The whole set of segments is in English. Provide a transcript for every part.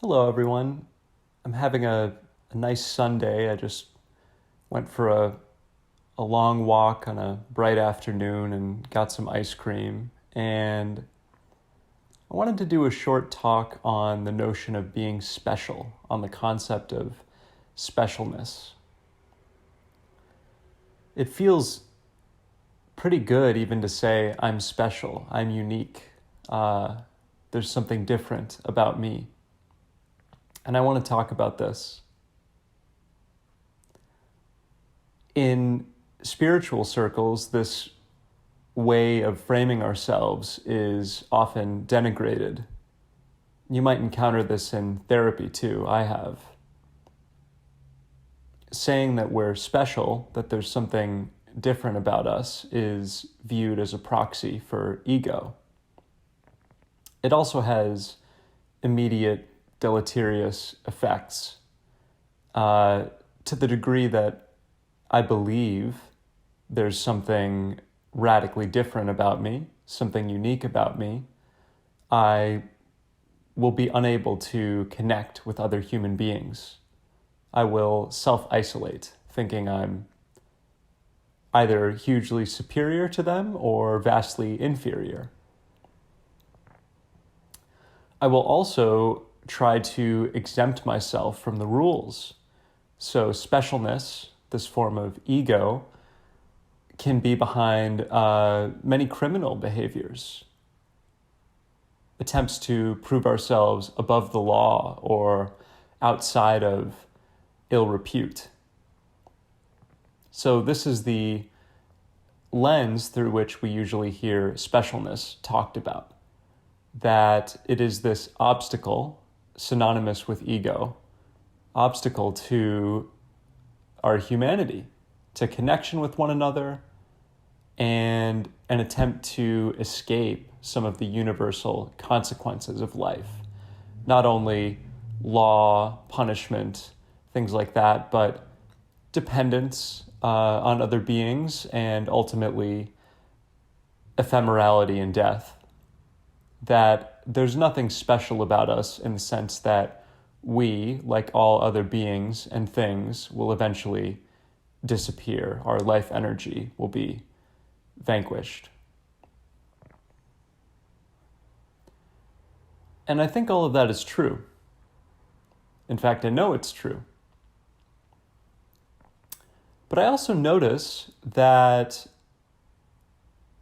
Hello, everyone. I'm having a nice Sunday. I just went for a long walk on a bright afternoon and got some ice cream. And I wanted to do a short talk on the notion of being special, on the concept of specialness. It feels pretty good even to say I'm special, I'm unique. There's something different about me. And I want to talk about this. In spiritual circles, this way of framing ourselves is often denigrated. You might encounter this in therapy too. I have. Saying that we're special, that there's something different about us, is viewed as a proxy for ego. It also has immediate deleterious effects to the degree that I believe there's something radically different about me, something unique about me. I will be unable to connect with other human beings. I will self-isolate, thinking I'm either hugely superior to them or vastly inferior. I will also try to exempt myself from the rules. So specialness, this form of ego, can be behind many criminal behaviors. Attempts to prove ourselves above the law or outside of ill repute. So this is the lens through which we usually hear specialness talked about. That it is this obstacle, synonymous with ego, obstacle to our humanity, to connection with one another, and an attempt to escape some of the universal consequences of life. Not only law, punishment, things like that, but dependence on other beings and ultimately ephemerality and death. That there's nothing special about us in the sense that we, like all other beings and things, will eventually disappear. Our life energy will be vanquished. And I think all of that is true. In fact, I know it's true. But I also notice that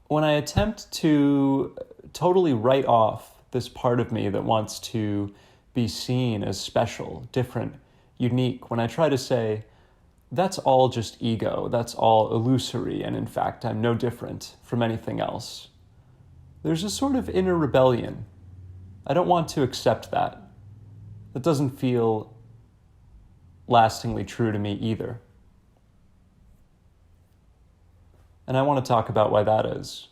when I attempt to totally write off this part of me that wants to be seen as special, different, unique, when I try to say, that's all just ego, that's all illusory, and in fact, I'm no different from anything else, there's a sort of inner rebellion. I don't want to accept that. That doesn't feel lastingly true to me either. And I want to talk about why that is.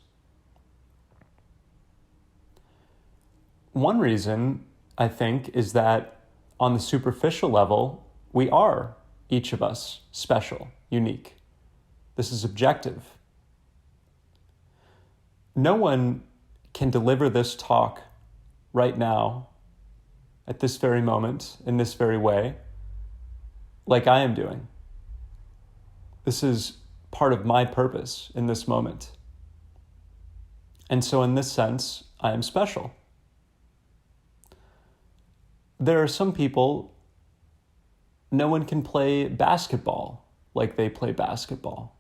One reason, I think, is that on the superficial level, we are, each of us, special, unique. This is objective. No one can deliver this talk right now, at this very moment, in this very way, like I am doing. This is part of my purpose in this moment. And so in this sense, I am special. There are some people, no one can play basketball like they play basketball.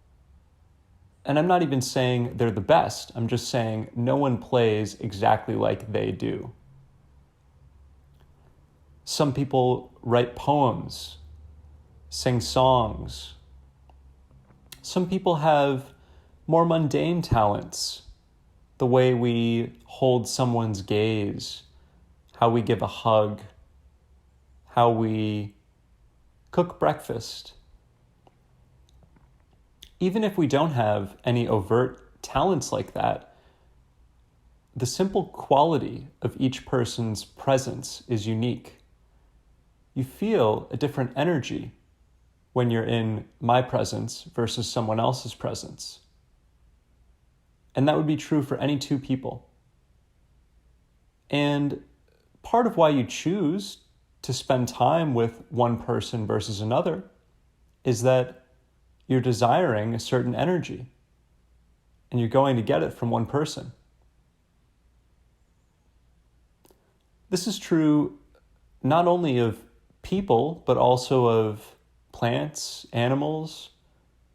And I'm not even saying they're the best. I'm just saying no one plays exactly like they do. Some people write poems, sing songs. Some people have more mundane talents, the way we hold someone's gaze, how we give a hug, how we cook breakfast. Even if we don't have any overt talents like that, the simple quality of each person's presence is unique. You feel a different energy when you're in my presence versus someone else's presence. And that would be true for any two people. And part of why you choose to spend time with one person versus another is that you're desiring a certain energy, and you're going to get it from one person. This is true not only of people, but also of plants, animals,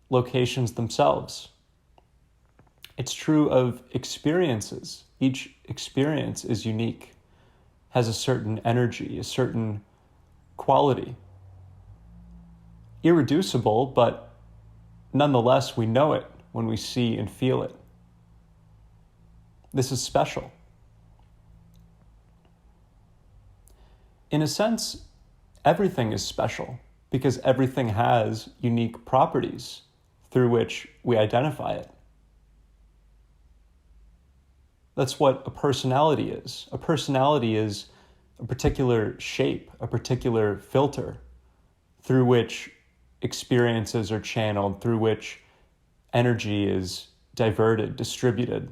locations themselves. It's true of experiences. Each experience is unique, has a certain energy, a certain quality. Irreducible, but nonetheless we know it when we see and feel it. This is special. In a sense, everything is special because everything has unique properties through which we identify it. That's what a personality is. A personality is a particular shape, a particular filter through which experiences are channeled, through which energy is diverted, distributed.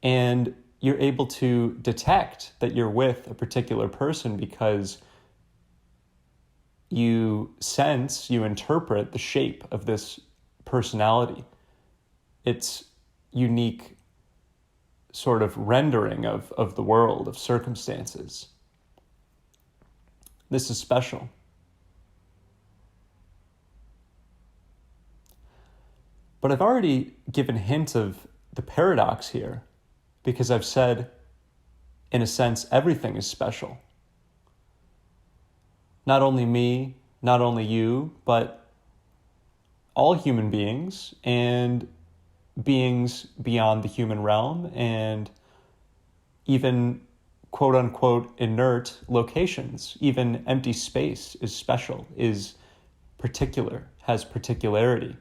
And you're able to detect that you're with a particular person because you sense, you interpret the shape of this personality. It's unique sort of rendering of the world, of circumstances. This is special. But I've already given hint of the paradox here because I've said, in a sense, everything is special. Not only me, not only you, but all human beings and beings beyond the human realm and even quote unquote inert locations. Even empty space is special, is particular, has particularity.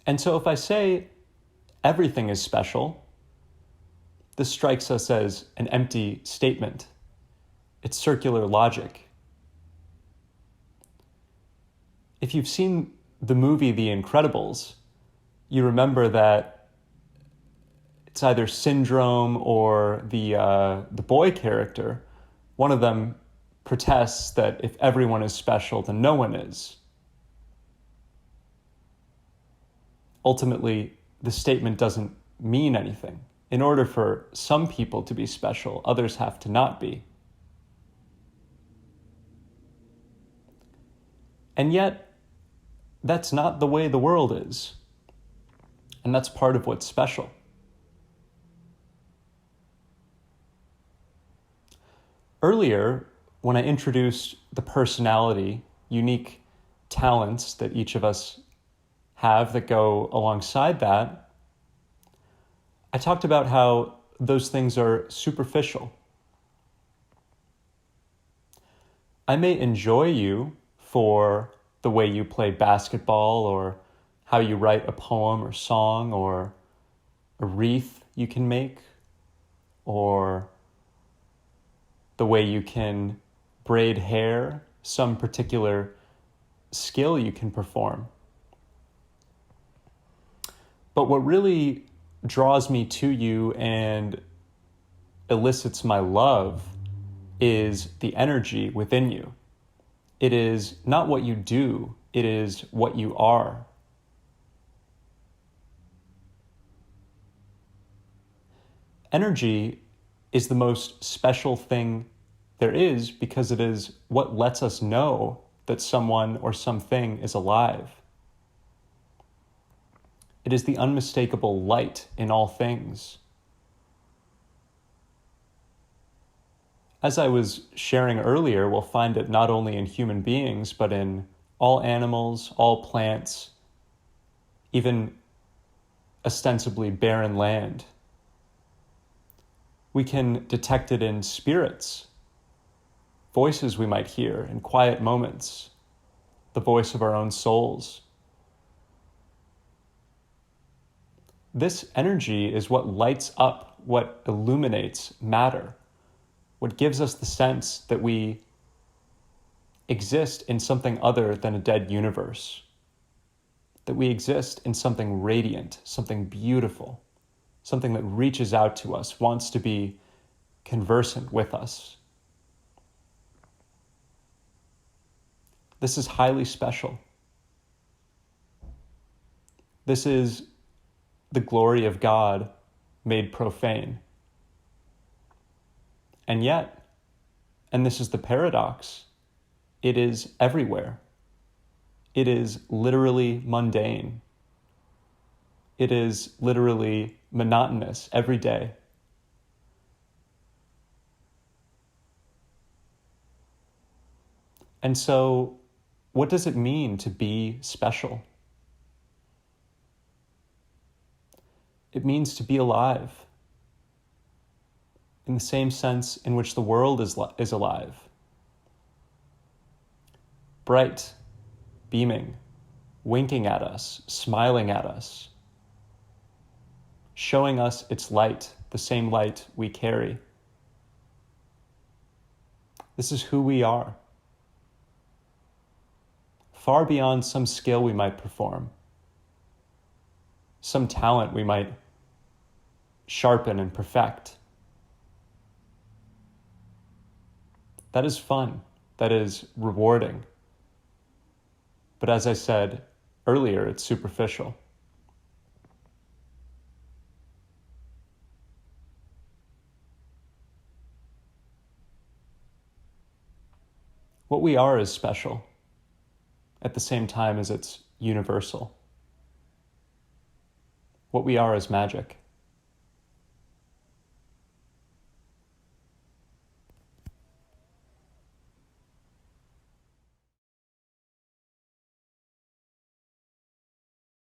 And so if I say everything is special, this strikes us as an empty statement. It's circular logic. If you've seen the movie The Incredibles, you remember that it's either Syndrome or the boy character. One of them protests that if everyone is special, then no one is. Ultimately, the statement doesn't mean anything. In order for some people to be special, others have to not be. And yet, that's not the way the world is. And that's part of what's special. Earlier, when I introduced the personality, unique talents that each of us have that go alongside that, I talked about how those things are superficial. I may enjoy you for the way you play basketball or how you write a poem or song or a wreath you can make or the way you can braid hair, some particular skill you can perform. But what really draws me to you and elicits my love is the energy within you. It is not what you do, it is what you are. Energy is the most special thing there is because it is what lets us know that someone or something is alive. It is the unmistakable light in all things. As I was sharing earlier, we'll find it not only in human beings, but in all animals, all plants, even ostensibly barren land. We can detect it in spirits, voices we might hear in quiet moments, the voice of our own souls. This energy is what lights up, what illuminates matter, what gives us the sense that we exist in something other than a dead universe, that we exist in something radiant, something beautiful, something that reaches out to us, wants to be conversant with us. This is highly special. This is the glory of God made profane. And yet, and this is the paradox, it is everywhere. It is literally mundane. It is literally monotonous every day. And so, what does it mean to be special? It means to be alive, in the same sense in which the world is alive. Bright, beaming, winking at us, smiling at us, showing us its light, the same light we carry. This is who we are. Far beyond some skill we might perform, some talent we might sharpen and perfect. That is fun. That is rewarding. But as I said earlier, it's superficial. What we are is special, at the same time as it's universal. What we are is magic.